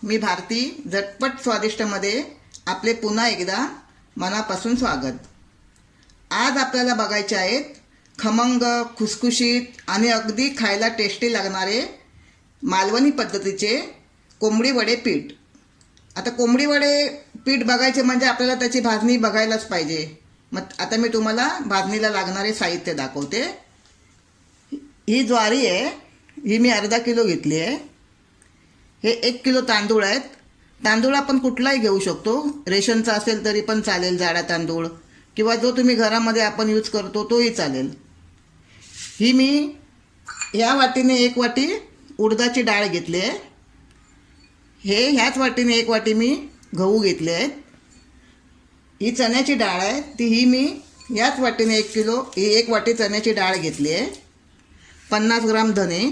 मी भारती झटपट स्वादिष्टमध्ये आपले पुन्हा एकदा मनापासून स्वागत. आज आपल्याला बघायचे आहेत खमंग, खुसखुशीत आणि अगदी खायला टेस्टी लागणारे मालवणी पद्धतीचे कोंबडी वडे पीठ. आता कोंबडी वडे पीठ बघायचे म्हणजे आपल्याला त्याची भाजणी बघायलाच पाहिजे. मग आता मी तुम्हाला भाजणीला लागणारे साहित्य दाखवते. ही ज्वारी आहे, ही मी अर्धा किलो घेतली आहे. हे 1 किलो तांदूळ आहेत. तांदूळ आपण कुठलाही घेऊ शकतो, रेशनचा असेल तरी पण चालेल, जाडा तांदूळ, किंवा जो तुम्ही घरामध्ये आपण यूज करतो तोही चालेल. ही मी ह्या वाटीने 1 वाटी उडदाची डाळ घेतली आहे. ह्याच वाटीने 1 वाटी मी गहू घेतले आहेत. ही चण्याची डाळ आहे, ही मी याच वाटीने 1 वाटी चण्याची डाळ घेतली आहे. 50 ग्राम धने,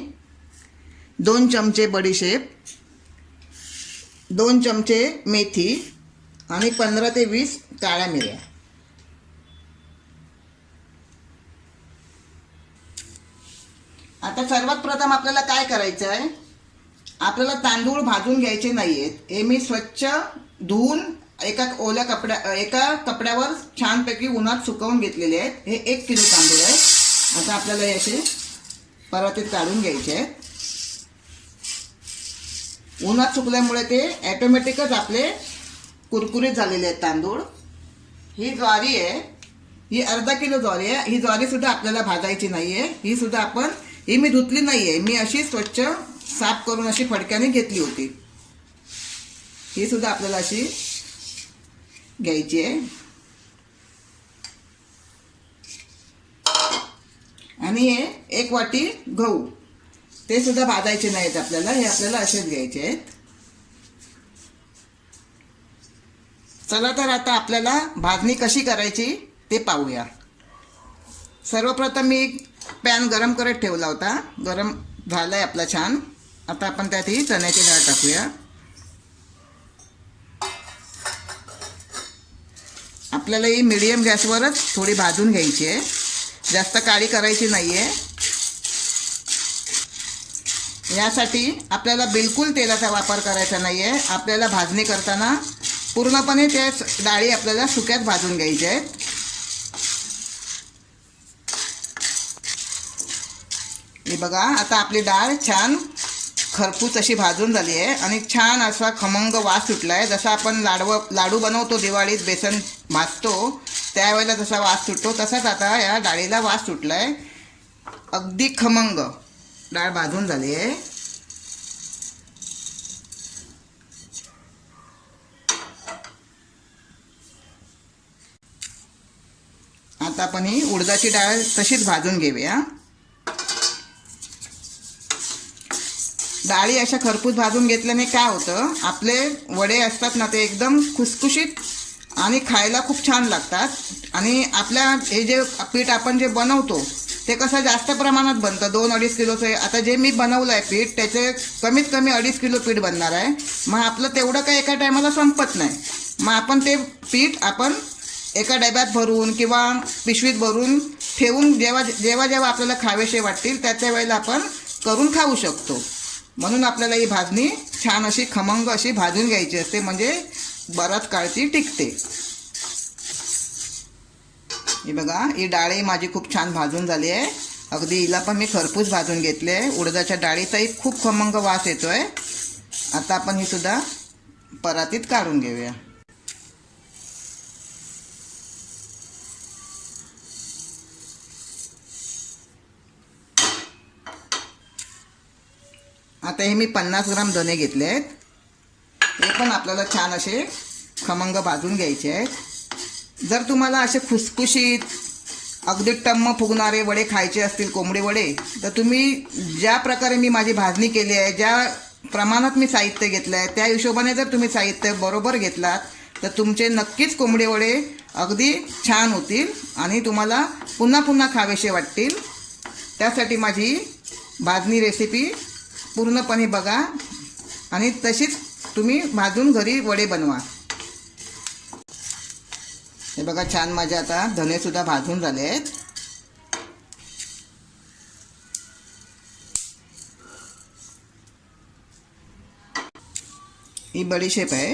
2 चमचे बडीशेप, 2 चमचे मेथी आणि 15 ते 20 काळ्या मिऱ्या. आता सर्वात प्रथम आपल्याला काय करायचं आहे, आपल्याला तांदूळ भाजून घ्यायचे नाही आहेत. हे मी स्वच्छ धुवून एका कपड्यावर छानपैकी उन्हात सुकवून घेतलेले आहेत. हे 1 किलो तांदूळ आहे. आता आपल्याला हे असे परातीत काढून घ्यायचे आहेत. उन्हात सुकल्यामुळे ते ॲटोमॅटिकच आपले कुरकुरीत झालेले आहेत तांदूळ. ही ज्वारी आहे, ही अर्धा किलो ज्वारी आहे. ही ज्वारीसुद्धा आपल्याला भाजायची नाही आहे. ही मी धुतली नाही आहे, मी अशी स्वच्छ साफ करून अशी फडक्याने घेतली होती. ही सुद्धा आपल्याला अशी घ्यायची आहे. आणि हे 1 वाटी गहू, ते सुद्धा भाजायचे नाहीत आपल्याला, हे आपल्याला असेच घ्यायचे आहेत. चला तर आता आपल्याला भाजणी कशी करायची ते पाहूया. सर्वप्रथम मी पॅन गरम करत ठेवला होता. गरम झालाय आपला छान. आता आपण त्यात ही चण्याची डाळ टाकूया. आपल्याला ही मीडियम गॅसवरच थोडी भाजून घ्यायची आहे, जास्त काळी करायची नाही आहे. यासाठी आपल्याला बिलकुल तेलाचा वापर करायचा नाही आहे. आपल्याला भाजणी करताना पूर्णपणे त्या डाळी आपल्याला सुक्यात भाजून घ्यायच्या आहेत. हे बघा, आता आपली डाळ छान खरपूस अशी भाजून झाली आहे आणि छान असा खमंग वास सुटला आहे. जसा आपण लाडू बनवतो दिवाळीत, बेसन भाजतो त्यावेळेला जसा वास सुटतो तसाच आता या डाळीला वास सुटला आहे. अगदी खमंग डाळ भाजून झाली आहे. आता आपण ही उडदाची डाळ तशीच भाजून घेऊया. डाळी अशा खरपूस भाजून घेतल्याने काय होतं, आपले वडे असतात ना ते एकदम खुसखुशीत आणि खायला खूप छान लागतात. आणि आपल्या हे जे पीठ आपण जे बनवतो ते कसं जास्त प्रमाणात बनतं, 2-2.5 किलोचं. आता जे मी बनवलं आहे पीठ, त्याचे कमीत कमी 2.5 किलो पीठ बनणार आहे. मग आपलं तेवढं काय एका टायमाला संपत नाही. मग आपण ते पीठ एका डब्यात भरून किंवा पिशवीत भरून ठेवून जेव्हा आपल्याला खावेसे वाटतील त्याच्या वेळेला आपण करून खाऊ शकतो. म्हणून आपल्याला ही भाजणी छान अशी खमंग अशी भाजून घ्यायची असते, म्हणजे बराच काळ ती टिकते. हे बघा, ही डाळही माझी खूप छान भाजून झाली आहे. अगदी हिला पण मी खरपूस भाजून घेतले आहे. उडदाच्या डाळीचाही खूप खमंग वास येतो आहे. आता आपण ही सुद्धा परातीत काढून घेऊया. आता हे मी 50 ग्राम धने घेतले आहेत. हे पण आपल्याला छान असे खमंग भाजून घ्यायचे आहेत. जर तुम्हाला असे खुसखुशीत अगदी टम्म फुगणारे वडे खायचे असतील, कोंबडी वडे, तर तुम्ही ज्या प्रकारे मी माझी भाजणी केली आहे, ज्या प्रमाणात मी साहित्य घेतलं आहे त्या हिशोबाने जर तुम्ही साहित्य बरोबर घेतलात तर तुमचे नक्कीच कोंबडी वडे अगदी छान होतील आणि तुम्हाला पुन्हा पुन्हा खावेसे वाटतील. त्यासाठी माझी भाजणी रेसिपी पूर्णपणे बघा आणि तशीच तुम्ही भाजून घरी वडे बनवा. हे बघा, छान माझे आता धनेसुद्धा भाजून झाले आहेत. ही बडीशेप आहे.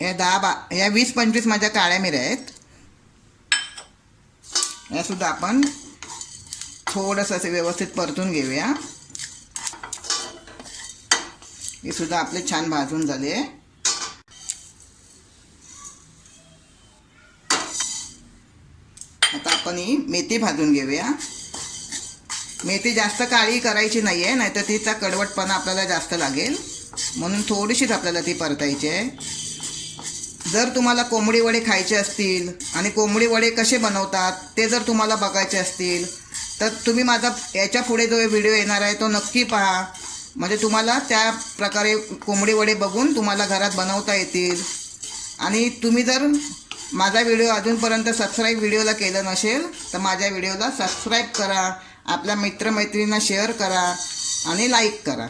या 20-25 माझ्या काळ्या मिऱ्या आहेत. यासुद्धा आपण थोडंसं असे व्यवस्थित परतून घेऊया. हे सुद्धा आपले छान भाजून झाले. आता आपण ही मेथी भाजून घेऊया. मेथी जास्त काळी करायची नाही आहे, नाहीतर तिचा कडवटपणा आपल्याला जास्त लागेल, म्हणून थोडीशीच आपल्याला ती परतायची आहे. जर तुम्हाला कोंबडी वडे खायचे असतील आणि कोंबडी वडे कसे बनवतात ते जर तुम्हाला बघायचे असतील तर तुम्ही माझा याच्या पुढे जो व्हिडिओ येणार आहे तो नक्की पहा. म्हणजे तुम्हाला त्या प्रकारे कोंबडी वडे बघून तुम्हाला घरात बनवता येतील. आणि तुम्ही जर माझा व्हिडिओ अजूनपर्यंत सबस्क्राईब व्हिडिओला केलं नसेल तर माझ्या व्हिडिओला सबस्क्राईब करा, आपल्या मित्रमैत्रिणींना शेअर करा आणि लाईक करा.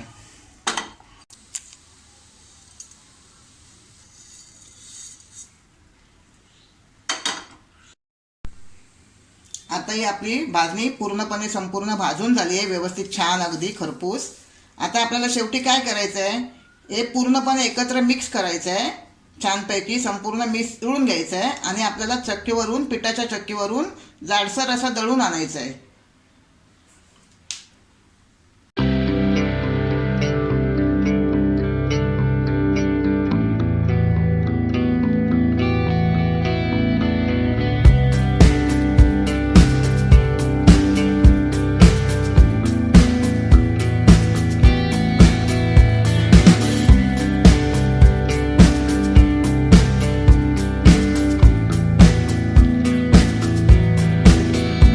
आता ही आपली भाजणी पूर्णपणे संपूर्ण भाजून झाली आहे, व्यवस्थित छान अगदी खरपूस. आता आपल्याला शेवटी काय करायचं आहे, हे पूर्णपणे एकत्र मिक्स करायचं आहे, छानपैकी संपूर्ण मिसळून घ्यायचं आहे आणि आपल्याला चक्कीवरून, पिठाच्या चक्कीवरून जाडसर असा दळून आणायचं आहे.